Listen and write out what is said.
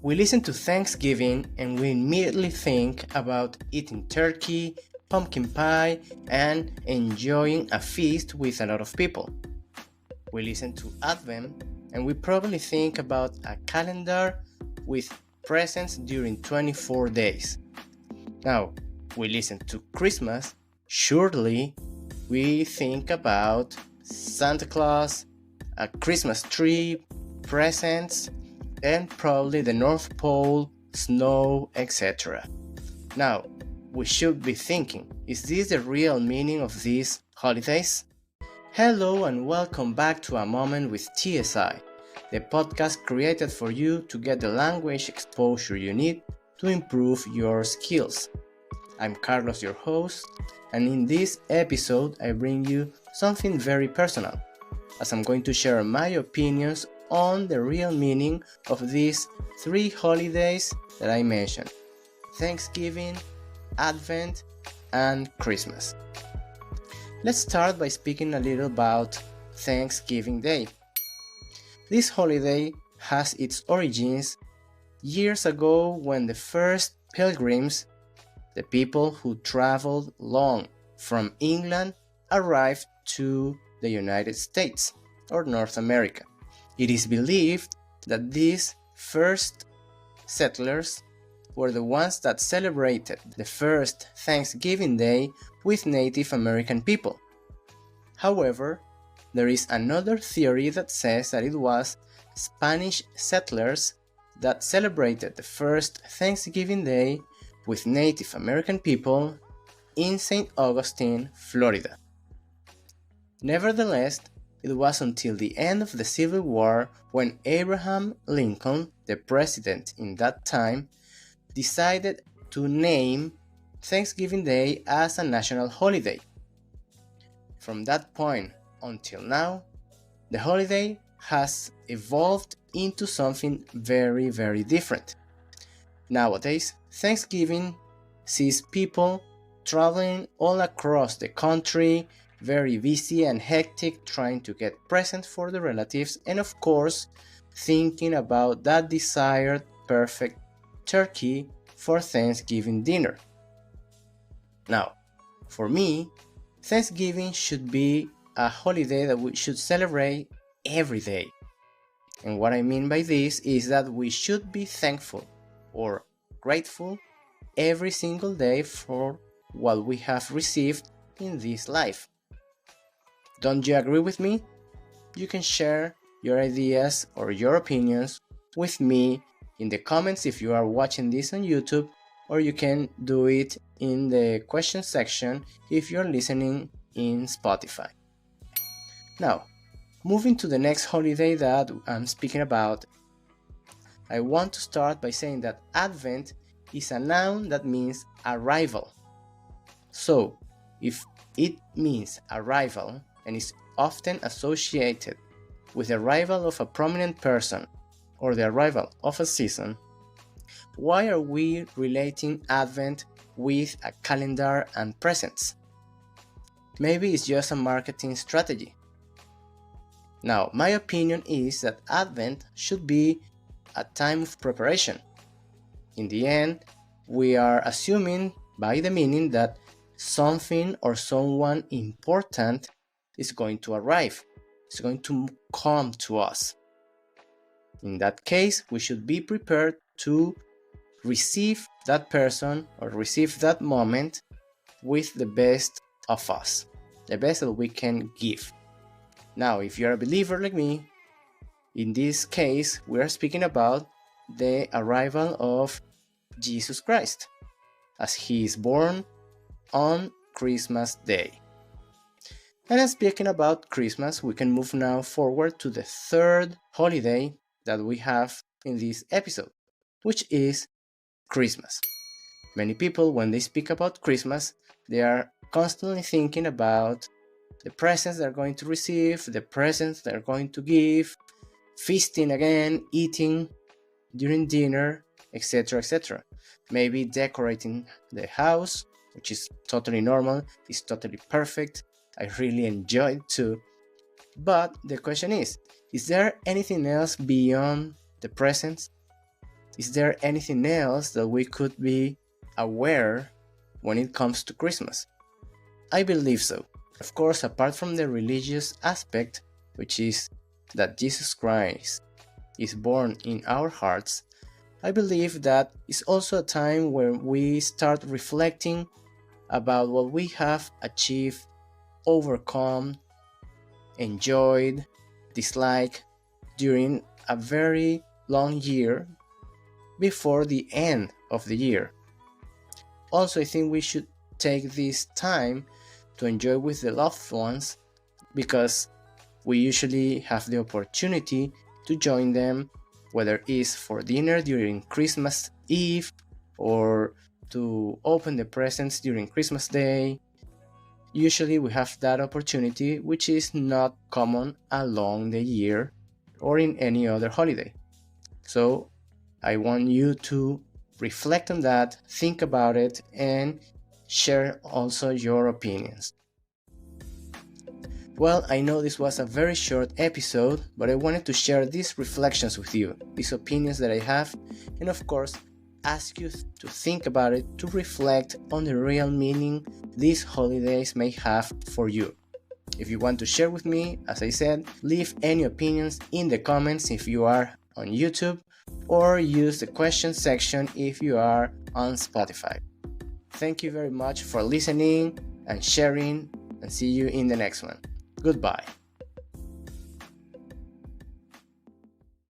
We listen to Thanksgiving and we immediately think about eating turkey, pumpkin pie, and enjoying a feast with a lot of people. We listen to Advent and we probably think about a calendar with presents during 24 days. Now, we listen to Christmas, surely we think about Santa Claus, a Christmas tree, presents, and probably the North Pole, snow, etc. Now, we should be thinking, is this the real meaning of these holidays? Hello and welcome back to A Moment with TSI, the podcast created for you to get the language exposure you need to improve your skills. I'm Carlos, your host, and in this episode I bring you something very personal, as I'm going to share my opinions on the real meaning of these three holidays that I mentioned: Thanksgiving, Advent, and Christmas. Let's start by speaking a little about Thanksgiving Day. This holiday has its origins years ago when the first pilgrims, the people who traveled long from England, arrived to the United States or North America. It is believed that these first settlers were the ones that celebrated the first Thanksgiving Day with Native American people. However, there is another theory that says that it was Spanish settlers that celebrated the first Thanksgiving Day with Native American people in St. Augustine, Florida. Nevertheless, it was until the end of the Civil War when Abraham Lincoln, the president in that time, decided to name Thanksgiving Day as a national holiday. From that point until now, the holiday has evolved into something very, very different. Nowadays, Thanksgiving sees people traveling all across the country, very busy and hectic, trying to get presents for the relatives, and of course, thinking about that desired perfect turkey for Thanksgiving dinner. Now, for me, Thanksgiving should be a holiday that we should celebrate every day. And what I mean by this is that we should be thankful or grateful every single day for what we have received in this life. Don't you agree with me? You can share your ideas or your opinions with me in the comments if you are watching this on YouTube, or you can do it in the question section if you're listening in Spotify. Now, moving to the next holiday that I'm speaking about, I want to start by saying that Advent is a noun that means arrival. So, if it means arrival and is often associated with the arrival of a prominent person or the arrival of a season, why are we relating Advent with a calendar and presents? Maybe it's just a marketing strategy. Now, my opinion is that Advent should be a time of preparation. In the end, we are assuming by the meaning that something or someone important is going to arrive, is going to come to us. In that case, we should be prepared to receive that person or receive that moment with the best of us, the best that we can give. Now, if you're a believer like me, in this case, we are speaking about the arrival of Jesus Christ, as he is born on Christmas Day. And speaking about Christmas, we can move now forward to the third holiday that we have in this episode, which is Christmas. Many people, when they speak about Christmas, they are constantly thinking about the presents they're going to receive, the presents they're going to give, feasting again, eating during dinner, etc., etc. Maybe decorating the house, which is totally normal, it's totally perfect. I really enjoy it too. But the question is there anything else beyond the presents? Is there anything else that we could be aware when it comes to Christmas? I believe so. Of course, apart from the religious aspect, which is that Jesus Christ is born in our hearts, I believe that it's also a time where we start reflecting about what we have achieved, overcome, enjoyed, disliked during a very long year before the end of the year. Also, I think we should take this time to enjoy with the loved ones, because we usually have the opportunity to join them, whether it's for dinner during Christmas Eve or to open the presents during Christmas Day. Usually we have that opportunity, which is not common along the year or in any other holiday. So I want you to reflect on that, think about it, and share also your opinions. Well, I know this was a very short episode, but I wanted to share these reflections with you, these opinions that I have, and of course, ask you to think about it, to reflect on the real meaning these holidays may have for you. If you want to share with me, as I said, leave any opinions in the comments if you are on YouTube, or use the question section if you are on Spotify. Thank you very much for listening and sharing, and see you in the next one. Goodbye.